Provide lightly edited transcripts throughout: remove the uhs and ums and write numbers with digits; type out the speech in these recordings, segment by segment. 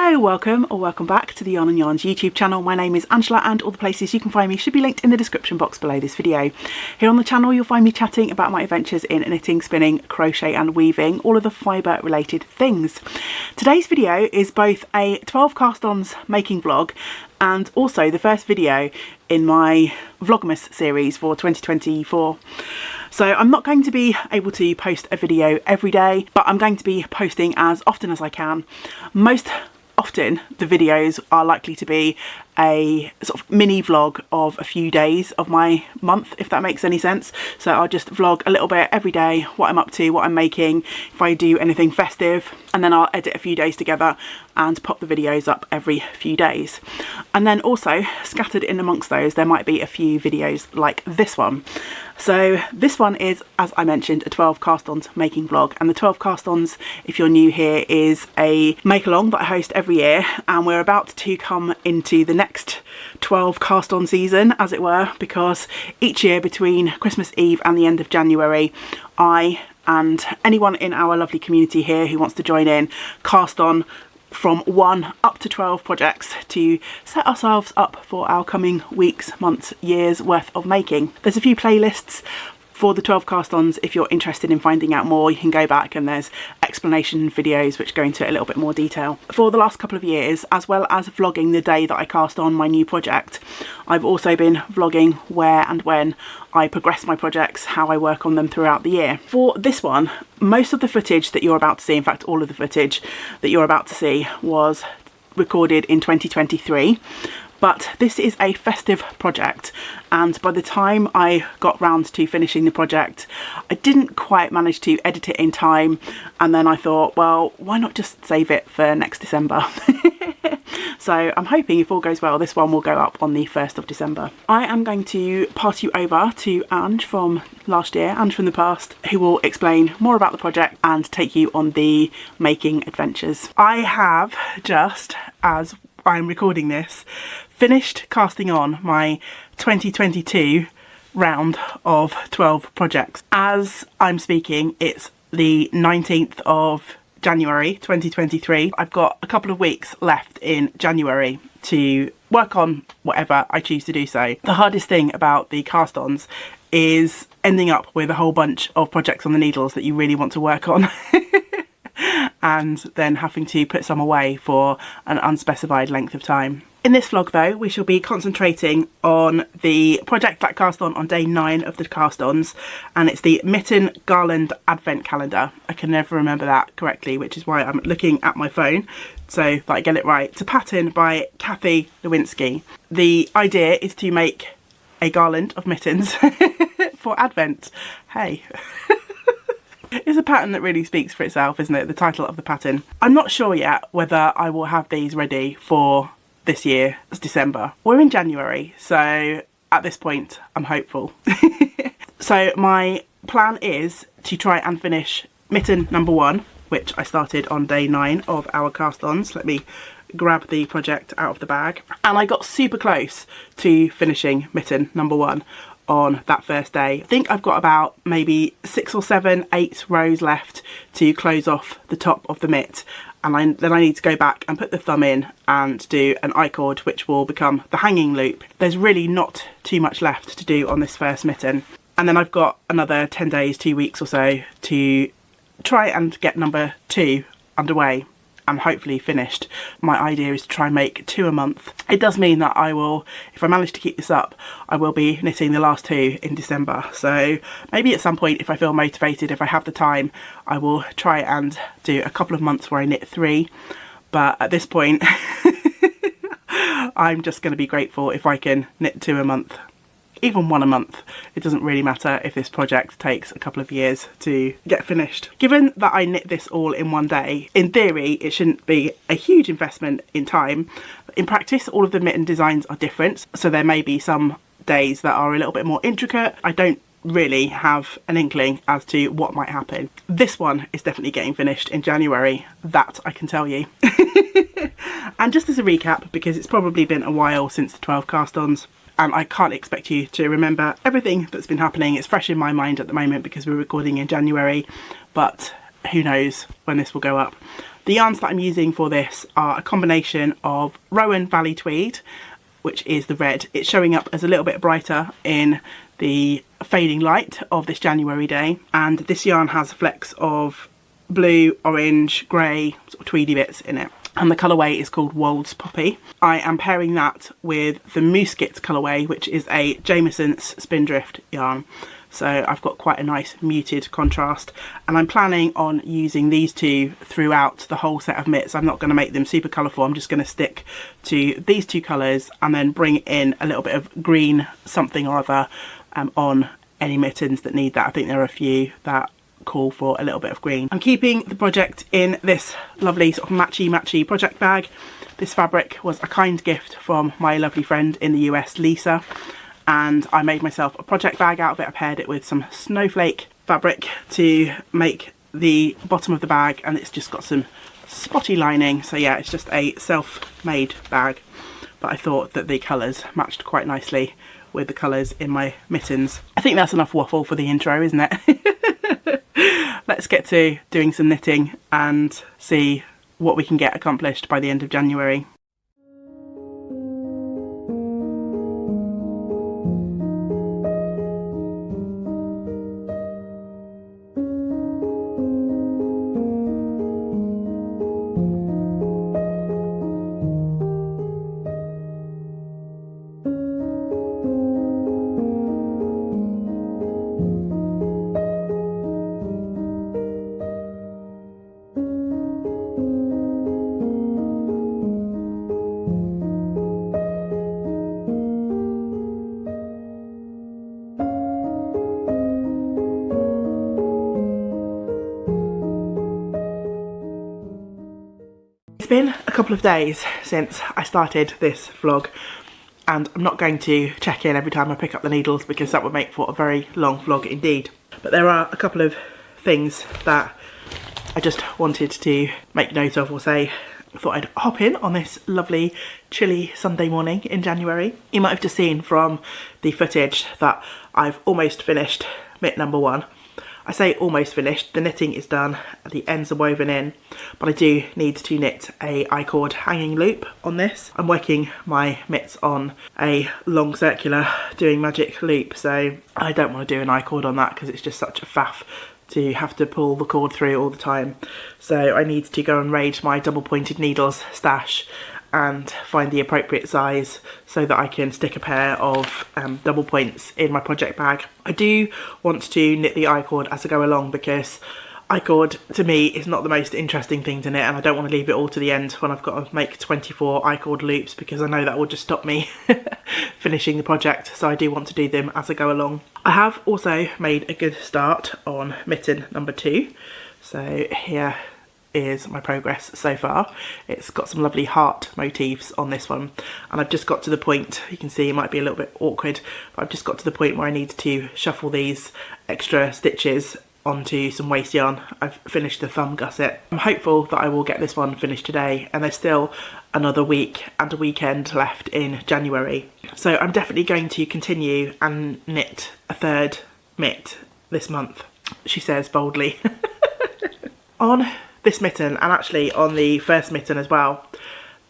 Hello, welcome or welcome back to the YarnNYarns YouTube channel. My name is Angela and all the places you can find me should be linked in the description box below this video. Here on the channel you'll find me chatting about my adventures in knitting, spinning, crochet and weaving, all of the fibre related things. Today's video is both a 12 cast-ons making vlog and also the first video in my Vlogmas series for 2024. So I'm not going to be able to post a video every day, but I'm going to be posting as often as I can. Most often the videos are likely to be a sort of mini vlog of a few days of my month, if that makes any sense. So I'll just vlog a little bit every day, what I'm up to, what I'm making, if I do anything festive, and then I'll edit a few days together and pop the videos up every few days. And then also scattered in amongst those there might be a few videos like this one. So this one is, as I mentioned, a 12 cast-ons making vlog, and the 12 cast-ons, if you're new here, is a make-along that I host every year, and we're about to come into the next 12 cast-on season, as it were, because each year between Christmas Eve and the end of January, I and anyone in our lovely community here who wants to join in cast on from 1 up to 12 projects to set ourselves up for our coming weeks, months, years worth of making. There's a few playlists for the 12 cast-ons. If you're interested in finding out more, you can go back and there's explanation videos which go into a little bit more detail. For the last couple of years, as well as vlogging the day that I cast on my new project, I've also been vlogging where and when I progress my projects, how I work on them throughout the year. For this one, most of the footage that you're about to see, in fact all of the footage that you're about to see, was recorded in 2023. But this is a festive project, and by the time I got round to finishing the project, I didn't quite manage to edit it in time, and then I thought, well, why not just save it for next December? So I'm hoping, if all goes well, this one will go up on the 1st of December. I am going to pass you over to Ange from last year, Ange from the past, who will explain more about the project and take you on the making adventures. I have just, as I'm recording this, finished casting on my 2022 round of 12 projects. As I'm speaking, it's the 19th of January 2023. I've got a couple of weeks left in January to work on whatever I choose to do so. The hardest thing about the cast-ons is ending up with a whole bunch of projects on the needles that you really want to work on. And then having to put some away for an unspecified length of time. In this vlog though, we shall be concentrating on the project that cast on day 9 of the cast-ons, and it's the Mitten Garland Advent Calendar. I can never remember that correctly, which is why I'm looking at my phone so that I get it right. It's a pattern by Kathy Lewinsky. The idea is to make a garland of mittens for Advent. Hey. It's a pattern that really speaks for itself, isn't it? The title of the pattern. I'm not sure yet whether I will have these ready for this year. It's December. We're in January, so at this point I'm hopeful. So my plan is to try and finish mitten number 1, which I started on day 9 of our cast-ons. Let me grab the project out of the bag. And I got super close to finishing mitten number 1 on that first day. I think I've got about maybe 6 or 7, 8 rows left to close off the top of the mitt, and then I need to go back and put the thumb in and do an I-cord, which will become the hanging loop. There's really not too much left to do on this first mitten, and then I've got another 10 days, 2 weeks or so to try and get number 2 underway and hopefully finished. My idea is to try and make 2 a month. It does mean that I will, if I manage to keep this up, I will be knitting the last 2 in December. So maybe at some point, if I feel motivated, if I have the time, I will try and do a couple of months where I knit 3. But at this point, I'm just going to be grateful if I can knit 2 a month. Even 1 a month. It doesn't really matter if this project takes a couple of years to get finished. Given that I knit this all in one day, in theory it shouldn't be a huge investment in time. In practice, all of the mitten designs are different, so there may be some days that are a little bit more intricate. I don't really have an inkling as to what might happen. This one is definitely getting finished in January, that I can tell you. And just as a recap, because it's probably been a while since the 12 cast-ons, and I can't expect you to remember everything that's been happening. It's fresh in my mind at the moment because we're recording in January, but who knows when this will go up. The yarns that I'm using for this are a combination of Rowan Valley Tweed, which is the red. It's showing up as a little bit brighter in the fading light of this January day, and this yarn has flecks of blue, orange, grey, sort of tweedy bits in it. And the colourway is called Wold's Poppy. I am pairing that with the Mousquet colourway, which is a Jamieson's Spindrift yarn. So I've got quite a nice muted contrast, and I'm planning on using these two throughout the whole set of mitts. I'm not going to make them super colourful, I'm just going to stick to these two colours and then bring in a little bit of green something or other on any mittens that need that. I think there are a few that call for a little bit of green. I'm keeping the project in this lovely sort of matchy project bag. This fabric was a kind gift from my lovely friend in the US, Lisa, and I made myself a project bag out of it. I paired it with some snowflake fabric to make the bottom of the bag, and it's just got some spotty lining. So yeah, it's just a self-made bag, but I thought that the colours matched quite nicely with the colours in my mittens. I think that's enough waffle for the intro, isn't it? Let's get to doing some knitting and see what we can get accomplished by the end of January. It's been a couple of days since I started this vlog, and I'm not going to check in every time I pick up the needles because that would make for a very long vlog indeed. But there are a couple of things that I just wanted to make note of or say. I thought I'd hop in on this lovely chilly Sunday morning in January. You might have just seen from the footage that I've almost finished mitt number 1. I say almost finished, the knitting is done, the ends are woven in, but I do need to knit a I-cord hanging loop on this. I'm working my mitts on a long circular doing magic loop, so I don't want to do an I-cord on that because it's just such a faff to have to pull the cord through all the time. So I need to go and raid my double pointed needles stash and find the appropriate size so that I can stick a pair of double points in my project bag. I do want to knit the I-cord as I go along because I-cord to me is not the most interesting thing to knit, and I don't want to leave it all to the end when I've got to make 24 I-cord loops because I know that will just stop me finishing the project, so I do want to do them as I go along. I have also made a good start on mitten number 2, so here is my progress so far. It's got some lovely heart motifs on this one, and I've just got to the point, you can see it might be a little bit awkward, but I've just got to the point where I need to shuffle these extra stitches onto some waste yarn. I've finished the thumb gusset. I'm hopeful that I will get this one finished today, and there's still another week and a weekend left in January. So I'm definitely going to continue and knit a third mitt this month, she says boldly. On this mitten, and actually on the first mitten as well,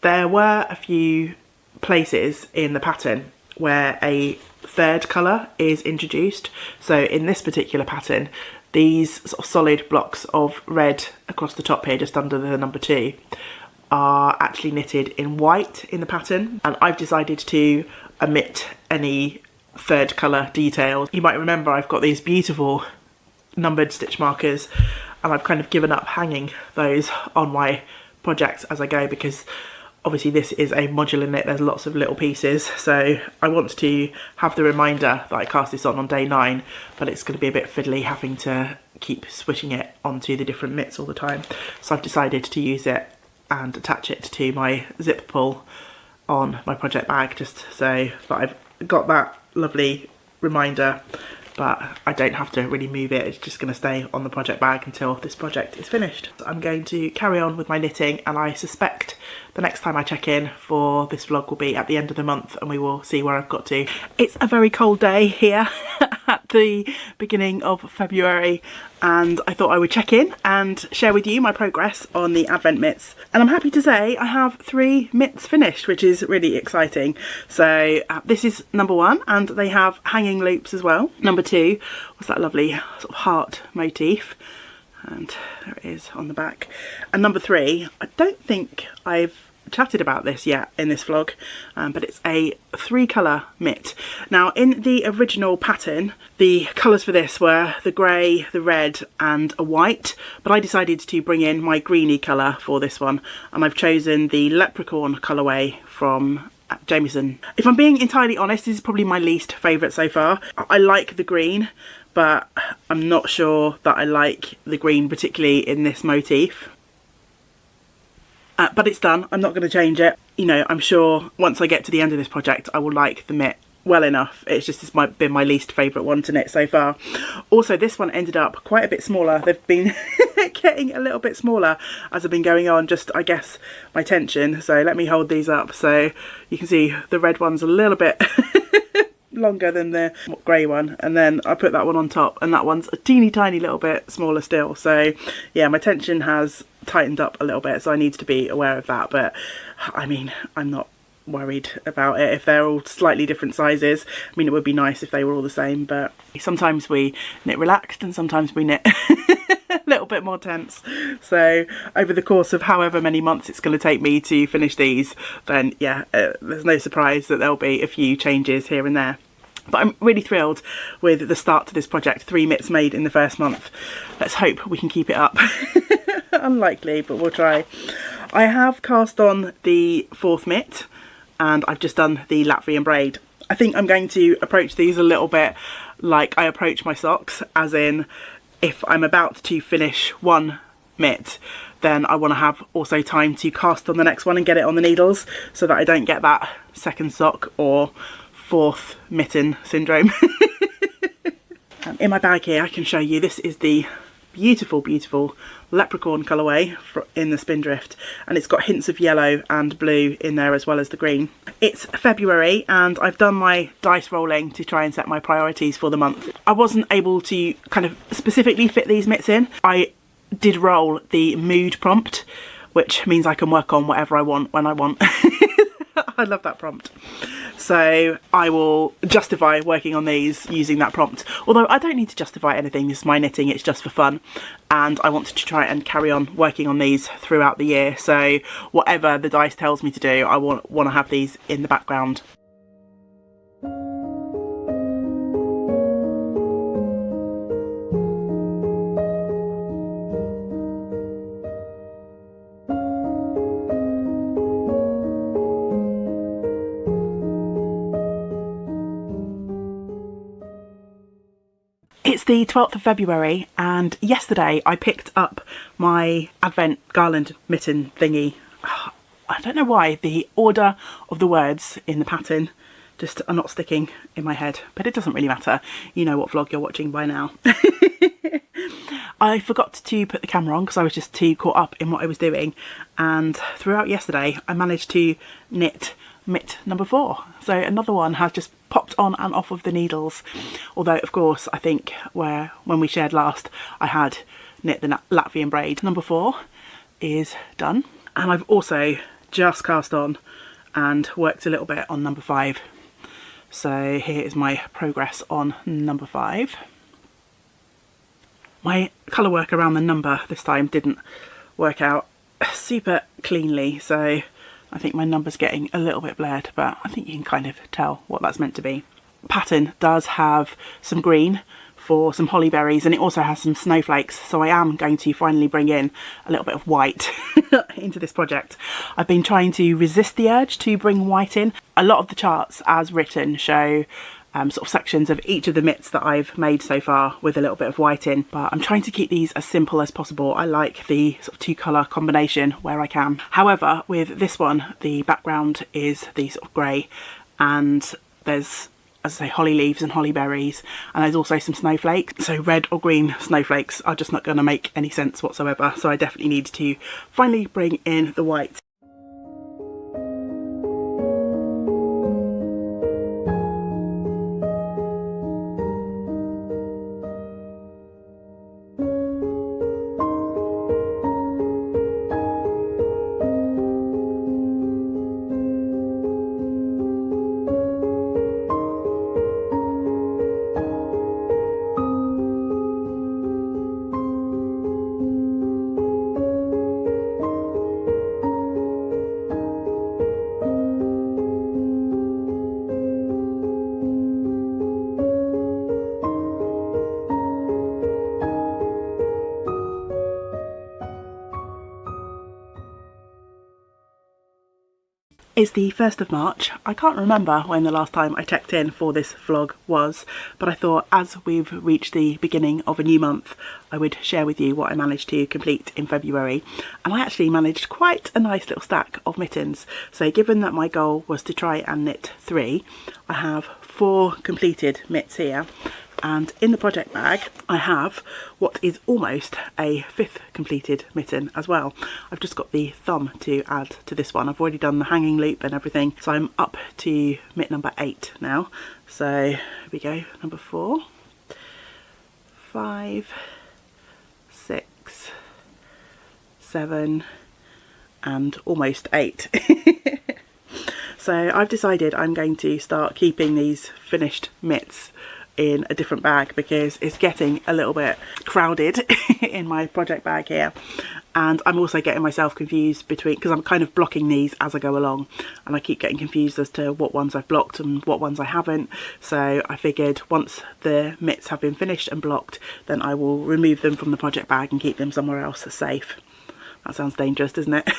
there were a few places in the pattern where a third colour is introduced. So in this particular pattern, these sort of solid blocks of red across the top here, just under the number 2, are actually knitted in white in the pattern, and I've decided to omit any third colour details. You might remember I've got these beautiful numbered stitch markers, and I've kind of given up hanging those on my projects as I go because obviously this is a modular knit, there's lots of little pieces, so I want to have the reminder that I cast this on day 9, but it's going to be a bit fiddly having to keep switching it onto the different mitts all the time. So I've decided to use it and attach it to my zip pull on my project bag, just so that I've got that lovely reminder, but I don't have to really move it. It's just going to stay on the project bag until this project is finished. So I'm going to carry on with my knitting, and I suspect the next time I check in for this vlog will be at the end of the month, and we will see where I've got to. It's a very cold day here at the beginning of February, and I thought I would check in and share with you my progress on the Advent mitts. And I'm happy to say I have 3 mitts finished, which is really exciting. So this is number 1, and they have hanging loops as well. Number 2 was that lovely sort of heart motif, and there it is on the back. And number 3, I don't think I've chatted about this yet in this vlog, but it's a 3-colour mitt. Now in the original pattern the colours for this were the grey, the red and a white, but I decided to bring in my greeny colour for this one, and I've chosen the leprechaun colourway from Jameson. If I'm being entirely honest, this is probably my least favourite so far. I like the green, but I'm not sure that I like the green particularly in this motif. But it's done. I'm not going to change it. You know, I'm sure once I get to the end of this project I will like the mitt well enough. It's just been my least favourite one to knit so far. Also, this one ended up quite a bit smaller. They've been getting a little bit smaller as I've been going on, just I guess my tension. So let me hold these up so you can see the red one's a little bit longer than the grey one, and then I put that one on top, and that one's a teeny tiny little bit smaller still. So yeah, my tension has tightened up a little bit, so I need to be aware of that. But I mean, I'm not worried about it if they're all slightly different sizes. I mean, it would be nice if they were all the same, but sometimes we knit relaxed and sometimes we knit a little bit more tense. So over the course of however many months it's going to take me to finish these, then yeah, there's no surprise that there'll be a few changes here and there. But I'm really thrilled with the start to this project. 3 mitts made in the first month. Let's hope we can keep it up. Unlikely, but we'll try. I have cast on the 4th mitt, and I've just done the Latvian braid. I think I'm going to approach these a little bit like I approach my socks, as in if I'm about to finish one mitt, then I want to have also time to cast on the next one and get it on the needles, so that I don't get that second sock or 4th mitten syndrome. In my bag here I can show you, this is the beautiful leprechaun colourway in the Spindrift, and it's got hints of yellow and blue in there as well as the green. It's February and I've done my dice rolling to try and set my priorities for the month. I wasn't able to kind of specifically fit these mitts in. I did roll the mood prompt, which means I can work on whatever I want when I want. I love that prompt. So I will justify working on these using that prompt. Although I don't need to justify anything, this is my knitting, it's just for fun. And I wanted to try and carry on working on these throughout the year. So whatever the dice tells me to do, I want to have these in the background. It's the 12th of February, and yesterday I picked up my Advent Garland mitten thingy. I don't know why the order of the words in the pattern just are not sticking in my head, but it doesn't really matter. You know what vlog you're watching by now. I forgot to put the camera on because I was just too caught up in what I was doing, and throughout yesterday I managed to knit mitt number 4. So another one has just popped on and off of the needles, although of course I think when we shared last I had knit the Latvian braid. Number 4 is done, and I've also just cast on and worked a little bit on number 5. So here is my progress on number 5. My colour work around the number this time didn't work out super cleanly, so I think my number's getting a little bit blurred, but I think you can kind of tell what that's meant to be. Pattern does have some green for some holly berries, and it also has some snowflakes, so I am going to finally bring in a little bit of white into this project. I've been trying to resist the urge to bring white in. A lot of the charts as written show sort of sections of each of the mitts that I've made so far with a little bit of white in, but I'm trying to keep these as simple as possible. I like the sort of 2-colour combination where I can. However, with this one the background is the sort of grey, and there's, as I say, holly leaves and holly berries, and there's also some snowflakes. So red or green snowflakes are just not going to make any sense whatsoever, so I definitely need to finally bring in the white. is the 1st of March. I can't remember when the last time I checked in for this vlog was, but I thought as we've reached the beginning of a new month, I would share with you what I managed to complete in February. And I actually managed quite a nice little stack of mittens. So given that my goal was to try and knit 3, I have 4 completed mitts here. And in the project bag, I have what is almost a 5th completed mitten as well. I've just got the thumb to add to this one. I've already done the hanging loop and everything. So I'm up to mitt number 8 now. So here we go, number 4, 5, 6, 7, and almost 8. So I've decided I'm going to start keeping these finished mitts in a different bag because it's getting a little bit crowded in my project bag here, and I'm also getting myself confused between, because I'm kind of blocking these as I go along and I keep getting confused as to what ones I've blocked and what ones I haven't. So I figured once the mitts have been finished and blocked, then I will remove them from the project bag and keep them somewhere else safe. That sounds dangerous, doesn't it?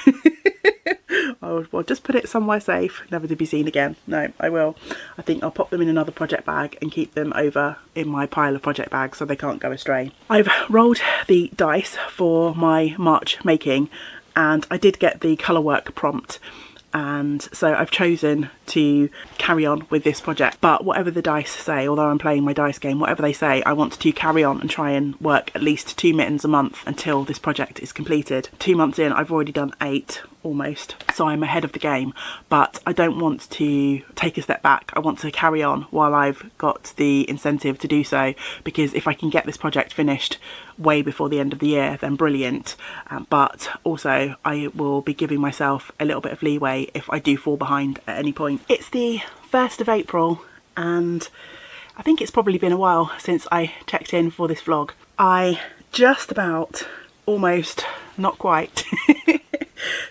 Well, just put it somewhere safe, never to be seen again. No, I will. I think I'll pop them in another project bag and keep them over in my pile of project bags so they can't go astray. I've rolled the dice for my March making, and I did get the colour work prompt, and so I've chosen to carry on with this project. But whatever the dice say, although I'm playing my dice game, whatever they say, I want to carry on and try and work at least 2 mittens a month until this project is completed. 2 months in, I've already done 8 almost, so I'm ahead of the game, but I don't want to take a step back. I want to carry on while I've got the incentive to do so, because if I can get this project finished way before the end of the year, then brilliant. But also I will be giving myself a little bit of leeway if I do fall behind at any point. It's the 1st of April, and I think it's probably been a while since I checked in for this vlog. I just about, almost, not quite,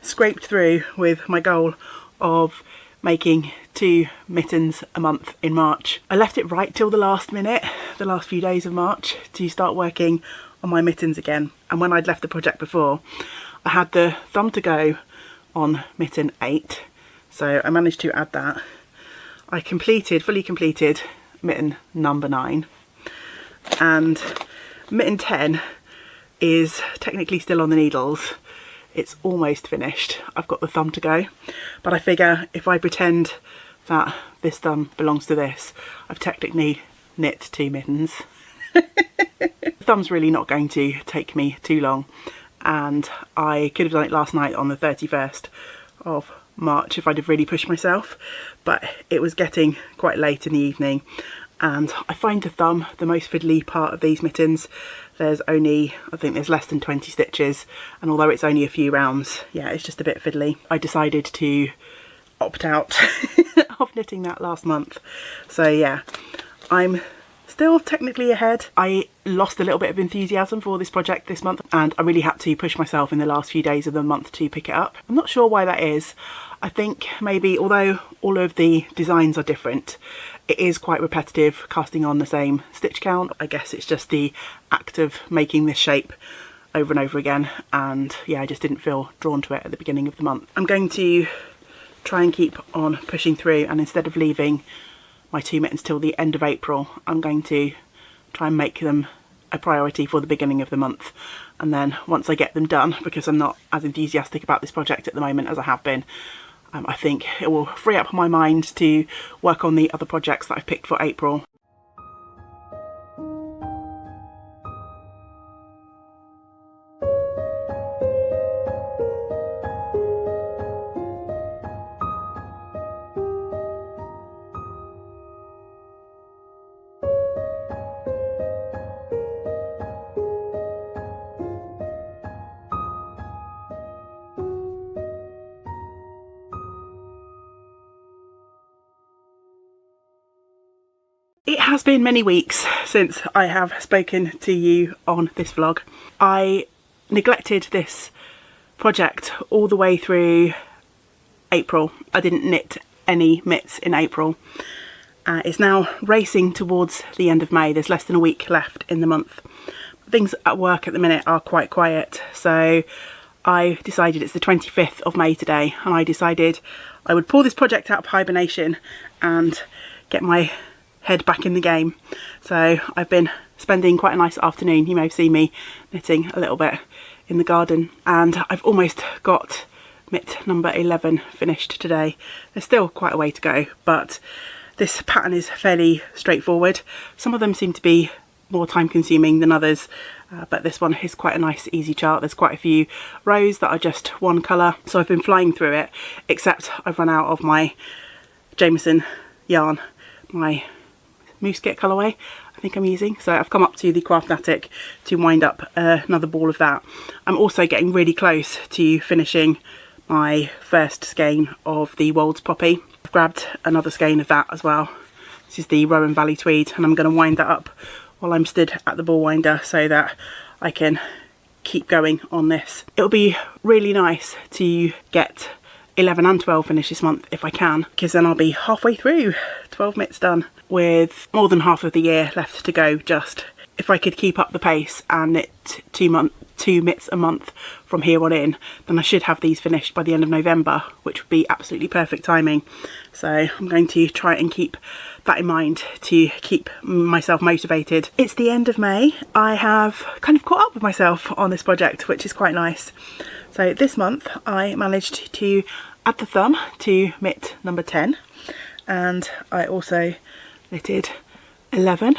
scraped through with my goal of making 2 mittens a month in March. I left it right till the last minute, the last few days of March, to start working on my mittens again. And when I'd left the project before, I had the thumb to go on mitten 8, so I managed to add that. I fully completed mitten number 9, and mitten 10 is technically still on the needles. It's almost finished. I've got the thumb to go, but I figure if I pretend that this thumb belongs to this, I've technically knit 2 mittens. The thumb's really not going to take me too long, and I could have done it last night on the 31st of March if I'd have really pushed myself, but it was getting quite late in the evening, and I find the thumb the most fiddly part of these mittens. There's only, I think there's less than 20 stitches, and although it's only a few rounds, yeah, it's just a bit fiddly. I decided to opt out of knitting that last month. So yeah, I'm still technically ahead. I lost a little bit of enthusiasm for this project this month, and I really had to push myself in the last few days of the month to pick it up. I'm not sure why that is. I think maybe, although all of the designs are different, it is quite repetitive casting on the same stitch count. I guess it's just the act of making this shape over and over again, and yeah, I just didn't feel drawn to it at the beginning of the month. I'm going to try and keep on pushing through, and instead of leaving my 2 mittens till the end of April, I'm going to try and make them a priority for the beginning of the month. And then once I get them done, because I'm not as enthusiastic about this project at the moment as I have been, I think it will free up my mind to work on the other projects that I've picked for April. It has been many weeks since I have spoken to you on this vlog. I neglected this project all the way through April. I didn't knit any mitts in April. It's now racing towards the end of May. There's less than a week left in the month. Things at work at the minute are quite quiet, so I decided it's the 25th of May today, and I decided I would pull this project out of hibernation and get my head back in the game. So I've been spending quite a nice afternoon. You may have seen me knitting a little bit in the garden, and I've almost got mitt number 11 finished today. There's still quite a way to go, but this pattern is fairly straightforward. Some of them seem to be more time consuming than others, but this one is quite a nice easy chart. There's quite a few rows that are just one colour, so I've been flying through it, except I've run out of my Jameson yarn, my moose kit colourway I think I'm using, so I've come up to the craft attic to wind up another ball of that. I'm also getting really close to finishing my first skein of the Wolds Poppy. I've grabbed another skein of that as well. This is the Rowan Valley Tweed, and I'm going to wind that up while I'm stood at the ball winder so that I can keep going on this. It'll be really nice to get 11 and 12 finished this month if I can, because then I'll be halfway through, 12 mitts done, with more than half of the year left to go. Just if I could keep up the pace and knit 2 mitts a month from here on in, then I should have these finished by the end of November, which would be absolutely perfect timing. So I'm going to try and keep that in mind to keep myself motivated. It's the end of May. I have kind of caught up with myself on this project, which is quite nice. So this month I managed to add the thumb to mitt number 10, and I also knitted 11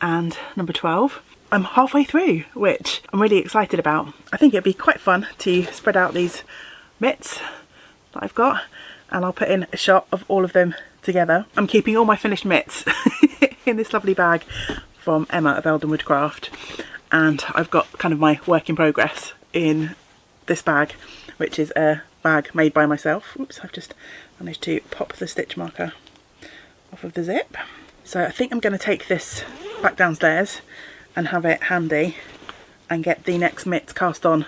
and number 12. I'm halfway through, which I'm really excited about. I think it'd be quite fun to spread out these mitts that I've got, and I'll put in a shot of all of them together. I'm keeping all my finished mitts in this lovely bag from Emma of Eldenwood Craft, and I've got kind of my work in progress in this bag, which is a bag made by myself. Oops, I've just managed to pop the stitch marker off of the zip. So I think I'm going to take this back downstairs and have it handy and get the next mitts cast on.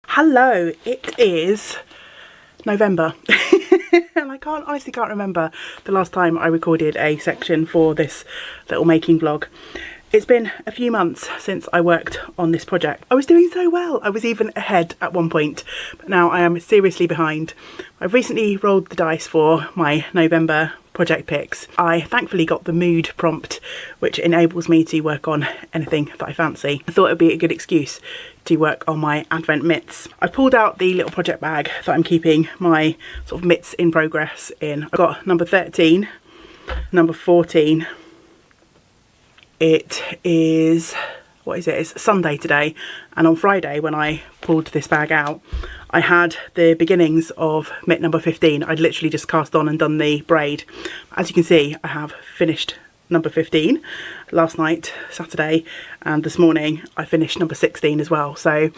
Hello, it is November and I honestly can't remember the last time I recorded a section for this little making vlog. It's been a few months since I worked on this project. I was doing so well. I was even ahead at one point, but now I am seriously behind. I've recently rolled the dice for my November project picks. I thankfully got the mood prompt, which enables me to work on anything that I fancy. I thought it would be a good excuse to work on my advent mitts. I pulled out the little project bag that I'm keeping my sort of mitts in progress in. I've got number 13, number 14. It is, what is it? It's Sunday today, and on Friday when I pulled this bag out, I had the beginnings of mitt number 15. I'd literally just cast on and done the braid. As you can see, I have finished number 15 last night, Saturday, and this morning I finished number 16 as well. So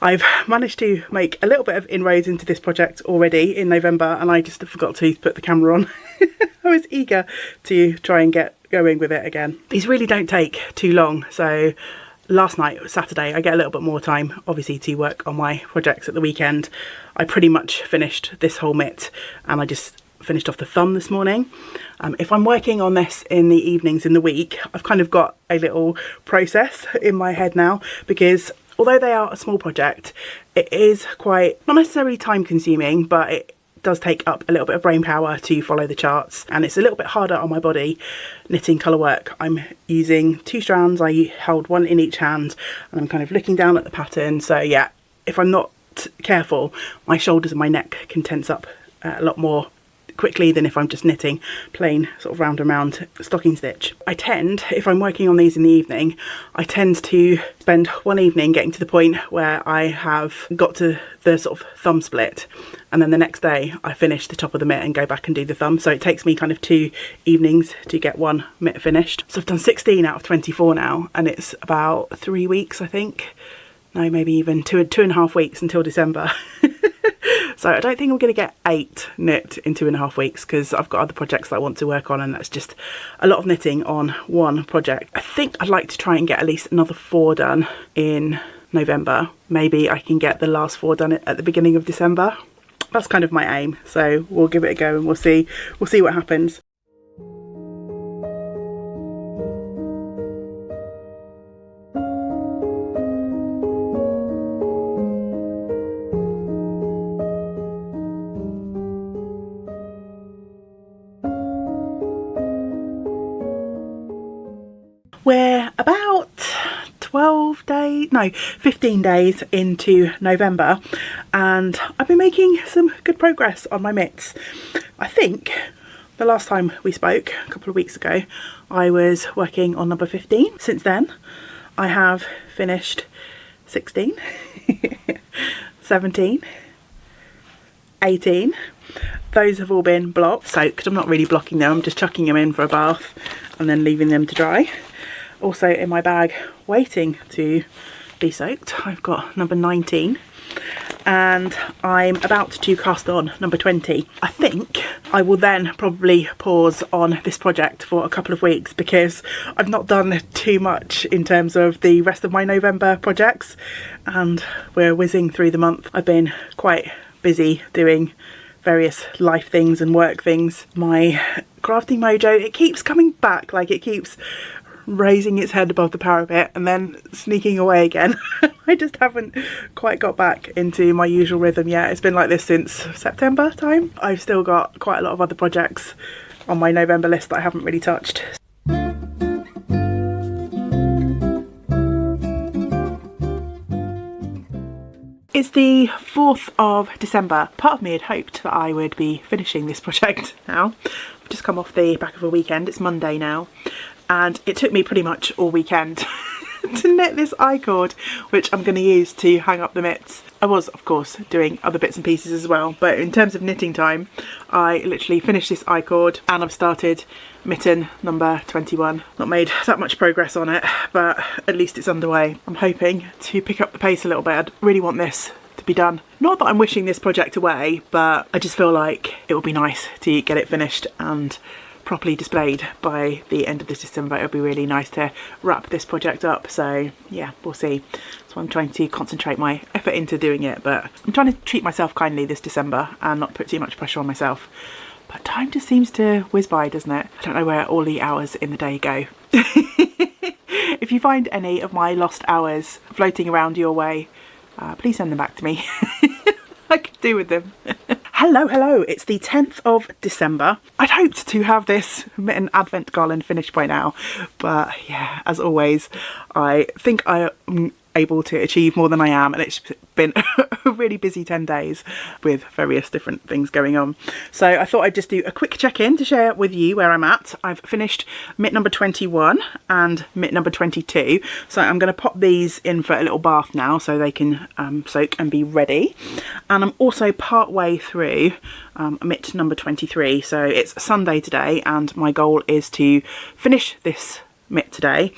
I've managed to make a little bit of inroads into this project already in November, and I just forgot to put the camera on. I was eager to try and get going with it again. These really don't take too long, so last night, Saturday, I get a little bit more time obviously to work on my projects at the weekend. I pretty much finished this whole mitt, and I just finished off the thumb this morning. If I'm working on this in the evenings in the week, I've kind of got a little process in my head now, because although they are a small project, it is quite, not necessarily time consuming, but it does take up a little bit of brain power to follow the charts, and it's a little bit harder on my body knitting colour work. I'm using 2 strands, I held 1 in each hand, and I'm kind of looking down at the pattern. So yeah, if I'm not careful, my shoulders and my neck can tense up a lot more quickly than if I'm just knitting plain sort of round and round stocking stitch. I tend, if I'm working on these in the evening, I tend to spend one evening getting to the point where I have got to the sort of thumb split, and then the next day I finish the top of the mitt and go back and do the thumb. So it takes me kind of 2 evenings to get one mitt finished. So I've done 16 out of 24 now, and it's about 3 weeks, I think. No, maybe even 2.5 weeks until December. So I don't think I'm going to get 8 knit in 2.5 weeks, because I've got other projects that I want to work on, and that's just a lot of knitting on one project. I think I'd like to try and get at least another 4 done in November. Maybe I can get the last 4 done at the beginning of December. That's kind of my aim, so we'll give it a go and we'll see what happens. We're about 15 days into November, and I've been making some good progress on my mitts. I think the last time we spoke, a couple of weeks ago, I was working on number 15. Since then, I have finished 16, 17, 18. Those have all been blocked, soaked. I'm not really blocking them, I'm just chucking them in for a bath and then leaving them to dry. Also in my bag, waiting to be soaked, I've got number 19, and I'm about to cast on number 20. I think I will then probably pause on this project for a couple of weeks, because I've not done too much in terms of the rest of my November projects, and we're whizzing through the month. I've been quite busy doing various life things and work things. My crafting mojo, it keeps coming back, like it keeps raising its head above the parapet and then sneaking away again. I just haven't quite got back into my usual rhythm yet. It's been like this since September time. I've still got quite a lot of other projects on my November list that I haven't really touched. It's the 4th of December. Part of me had hoped that I would be finishing this project now. I've just come off the back of a weekend. It's Monday now, and it took me pretty much all weekend to knit this I-cord, which I'm going to use to hang up the mitts. I was, of course, doing other bits and pieces as well, but in terms of knitting time, I literally finished this I-cord and I've started mitten number 21. Not made that much progress on it, but at least it's underway. I'm hoping to pick up the pace a little bit. I really want this to be done. Not that I'm wishing this project away, but I just feel like it would be nice to get it finished and properly displayed by the end of this December. It would be really nice to wrap this project up. So yeah, we'll see. So I'm trying to concentrate my effort into doing it, but I'm trying to treat myself kindly this December and not put too much pressure on myself. But time just seems to whiz by, doesn't it? I don't know where all the hours in the day go. If you find any of my lost hours floating around your way, please send them back to me. I could do with them. Hello, it's the 10th of December. I'd hoped to have this mitten advent garland finished by now, but yeah, as always, I think I am able to achieve more than I am, and it's been a really busy 10 days with various different things going on. So I thought I'd just do a quick check-in to share with you where I'm at. I've finished mitt number 21 and mitt number 22, so I'm going to pop these in for a little bath now so they can soak and be ready. And I'm also part way through mitt number 23, so it's Sunday today, and my goal is to finish this mitt today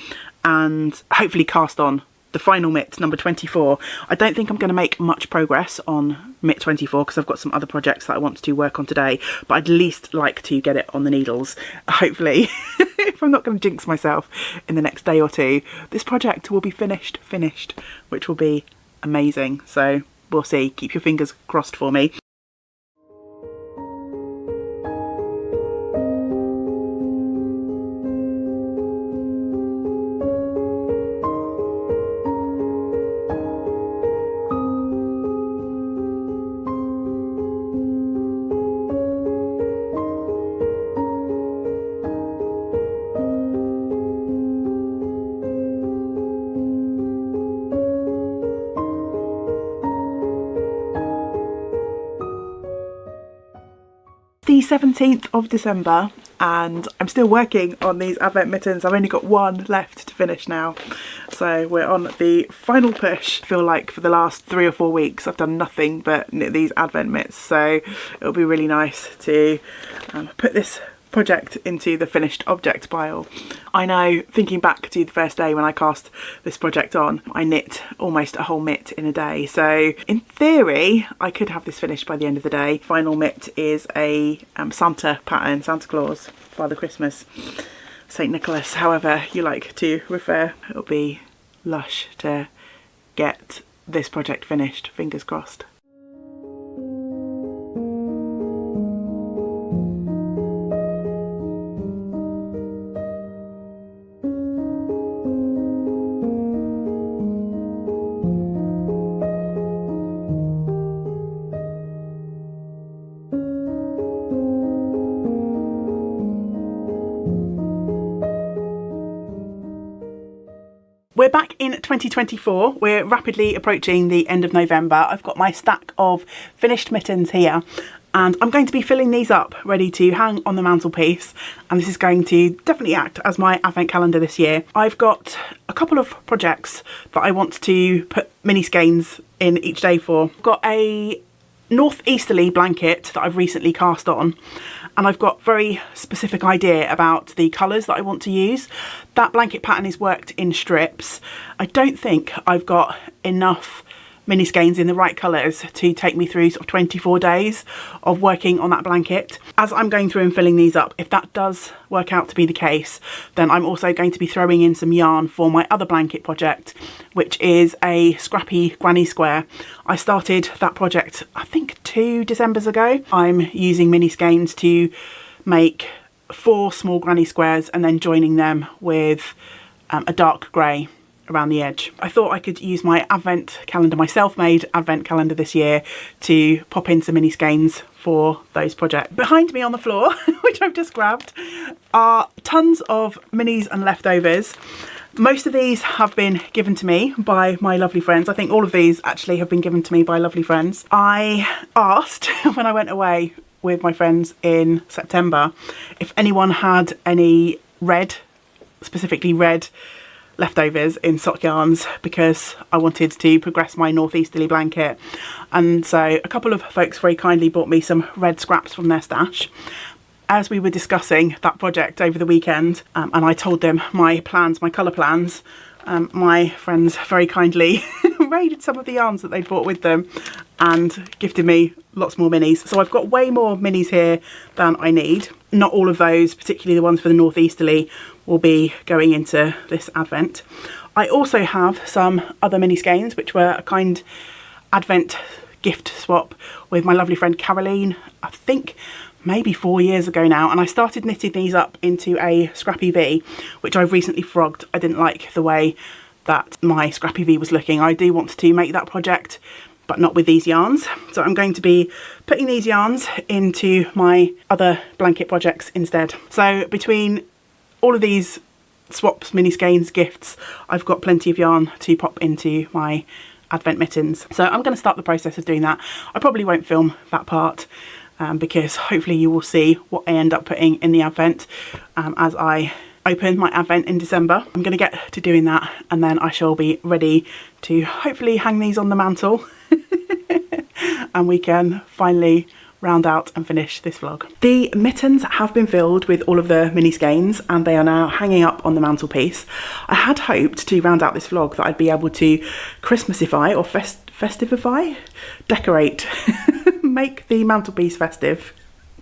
and hopefully cast on the final mitt, number 24. I don't think I'm going to make much progress on mitt 24 because I've got some other projects that I want to work on today, but I'd at least like to get it on the needles. Hopefully, if I'm not going to jinx myself in the next day or two, this project will be finished, which will be amazing. So we'll see. Keep your fingers crossed for me. the 17th of December and I'm still working on these advent mittens. I've only got one left to finish now. So we're on the final push. I feel like for the last 3 or 4 weeks I've done nothing but knit these advent mitts. So it'll be really nice to put this project into the finished object pile. I know, thinking back to the first day when I cast this project on, I knit almost a whole mitt in a day. So in theory, I could have this finished by the end of the day. Final mitt is a Santa pattern, Santa Claus, Father Christmas, St. Nicholas, however you like to refer. It'll be lush to get this project finished, fingers crossed. We're back in 2024. We're rapidly approaching the end of November. I've got my stack of finished mittens here and I'm going to be filling these up ready to hang on the mantelpiece, and this is going to definitely act as my advent calendar this year. I've got a couple of projects that I want to put mini skeins in each day for. I've got a northeasterly blanket that I've recently cast on, and I've got very specific idea about the colours that I want to use. That blanket pattern is worked in strips. I don't think I've got enough mini skeins in the right colours to take me through sort of 24 days of working on that blanket. As I'm going through and filling these up, if that does work out to be the case, then I'm also going to be throwing in some yarn for my other blanket project, which is a scrappy granny square. I started that project I think 2 Decembers ago. I'm using mini skeins to make 4 small granny squares and then joining them with a dark grey around the edge. I thought I could use my advent calendar, my self-made advent calendar this year, to pop in some mini skeins for those projects. Behind me on the floor, which I've just grabbed, are tons of minis and leftovers. Most of these have been given to me by my lovely friends. I think all of these actually have been given to me by lovely friends. I asked when I went away with my friends in September if anyone had any red, specifically red, leftovers in sock yarns, because I wanted to progress my northeasterly blanket. And so a couple of folks very kindly bought me some red scraps from their stash. As we were discussing that project over the weekend, and I told them my plans, my colour plans, my friends very kindly raided some of the yarns that they'd brought with them and gifted me lots more minis. So I've got way more minis here than I need. Not all of those, particularly the ones for the northeasterly, will be going into this advent. I also have some other mini skeins which were a kind advent gift swap with my lovely friend Caroline, I think maybe 4 years ago now, and I started knitting these up into a scrappy V, which I've recently frogged. I didn't like the way that my scrappy V was looking. I do want to make that project, but not with these yarns. So I'm going to be putting these yarns into my other blanket projects instead. So between all of these swaps, mini skeins, gifts, I've got plenty of yarn to pop into my advent mittens. So I'm going to start the process of doing that. I probably won't film that part because hopefully you will see what I end up putting in the advent as I open my advent in December. I'm going to get to doing that and then I shall be ready to hopefully hang these on the mantle and we can finally round out and finish this vlog. The mittens have been filled with all of the mini skeins and they are now hanging up on the mantelpiece. I had hoped to round out this vlog that I'd be able to Christmasify or festivify, decorate, make the mantelpiece festive.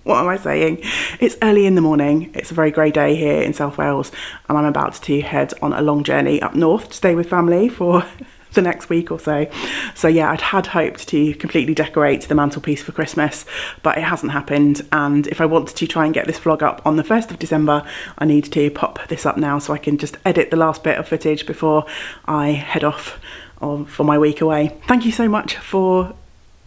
What am I saying? It's early in the morning. It's a very grey day here in South Wales and I'm about to head on a long journey up north to stay with family for the next week or so. So yeah, I'd had hoped to completely decorate the mantelpiece for Christmas, but it hasn't happened, and if I want to try and get this vlog up on the 1st of December, I need to pop this up now so I can just edit the last bit of footage before I head off for my week away. Thank you so much for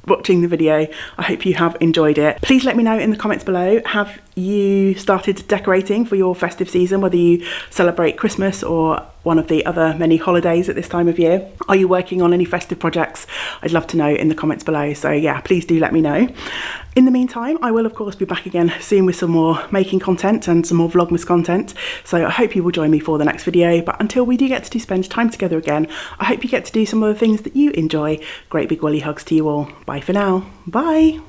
watching the video. I hope you have enjoyed it. Please let me know in the comments below, have you started decorating for your festive season, whether you celebrate Christmas or one of the other many holidays at this time of year. Are you working on any festive projects? I'd love to know in the comments below. So yeah, please do let me know. In the meantime, I will of course be back again soon with some more making content and some more Vlogmas content. So I hope you will join me for the next video. But until we do get to spend time together again, I hope you get to do some of the things that you enjoy. Great big woolly hugs to you all. Bye for now. Bye.